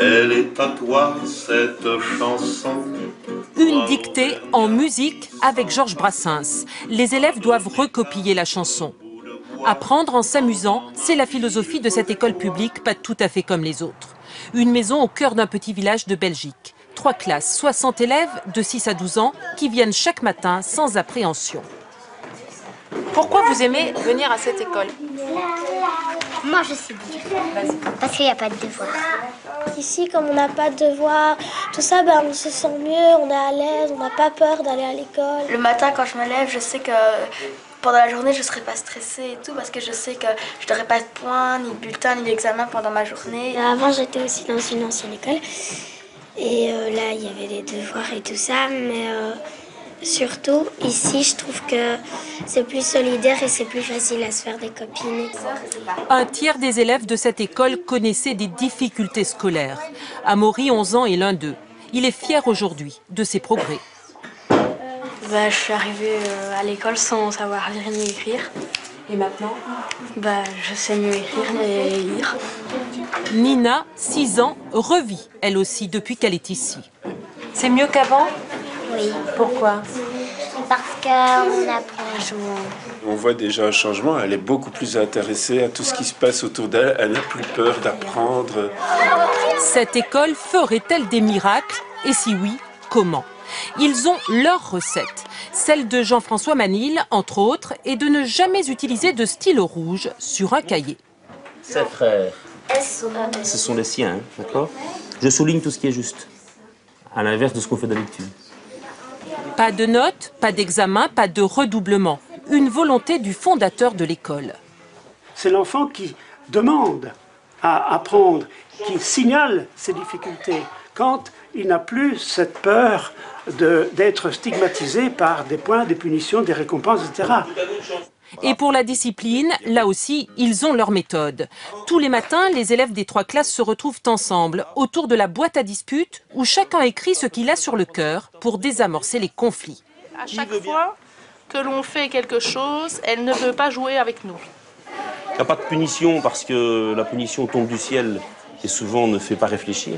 Elle est à toi, cette chanson. Une dictée en musique avec Georges Brassens. Les élèves doivent recopier la chanson. Apprendre en s'amusant, c'est la philosophie de cette école publique, pas tout à fait comme les autres. Une maison au cœur d'un petit village de Belgique. 3 classes, 60 élèves de 6 à 12 ans qui viennent chaque matin sans appréhension. Pourquoi vous aimez venir à cette école? Moi, je sais dire. Parce qu'il n'y a pas de devoirs. Ici, comme on n'a pas de devoirs, tout ça, ben, on se sent mieux, on est à l'aise, on n'a pas peur d'aller à l'école. Le matin, quand je me lève, je sais que pendant la journée, je ne serai pas stressée et tout, parce que je sais que je n'aurai pas de points, ni de bulletins, ni d'examen pendant ma journée. Avant, j'étais aussi dans une ancienne école. Et là, il y avait des devoirs et tout ça, mais surtout, ici, je trouve que c'est plus solidaire et c'est plus facile à se faire des copines. Un tiers des élèves de cette école connaissaient des difficultés scolaires. Amaury, 11 ans, est l'un d'eux. Il est fier aujourd'hui de ses progrès. Je suis arrivée à l'école sans savoir lire ni écrire. Et maintenant? Je sais mieux écrire et lire. Nina, 6 ans, revit, elle aussi, depuis qu'elle est ici. C'est mieux qu'avant? Oui. Pourquoi? Parce qu'on apprend à jouer. On voit déjà un changement, elle est beaucoup plus intéressée à tout ce qui se passe autour d'elle, elle n'a plus peur d'apprendre. Cette école ferait-elle des miracles? Et si oui, comment? Ils ont leur recette, celle de Jean-François Manille, entre autres, et de ne jamais utiliser de stylo rouge sur un cahier. Ses frères, ce sont les siens, hein, d'accord? Je souligne tout ce qui est juste, à l'inverse de ce qu'on fait d'habitude. Pas de notes, pas d'examen, pas de redoublement. Une volonté du fondateur de l'école. C'est l'enfant qui demande à apprendre, qui signale ses difficultés. Quand il n'a plus cette peur d'être stigmatisé par des points, des punitions, des récompenses, etc. Et pour la discipline, là aussi, ils ont leur méthode. Tous les matins, les élèves des 3 classes se retrouvent ensemble autour de la boîte à disputes où chacun écrit ce qu'il a sur le cœur pour désamorcer les conflits. À chaque fois que l'on fait quelque chose, elle ne veut pas jouer avec nous. Il n'y a pas de punition parce que la punition tombe du ciel et souvent ne fait pas réfléchir.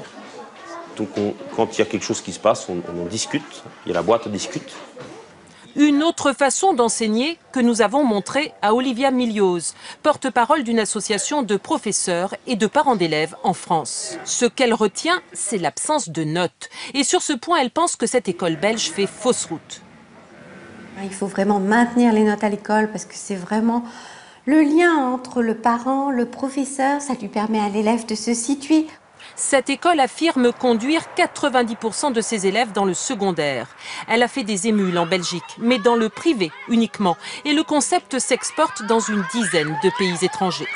Donc quand il y a quelque chose qui se passe, on en discute, il y a la boîte à discute. Une autre façon d'enseigner que nous avons montrée à Olivia Milioz, porte-parole d'une association de professeurs et de parents d'élèves en France. Ce qu'elle retient, c'est l'absence de notes. Et sur ce point, elle pense que cette école belge fait fausse route. Il faut vraiment maintenir les notes à l'école parce que c'est vraiment le lien entre le parent, le professeur, ça lui permet à l'élève de se situer. Cette école affirme conduire 90% de ses élèves dans le secondaire. Elle a fait des émules en Belgique, mais dans le privé uniquement. Et le concept s'exporte dans une dizaine de pays étrangers.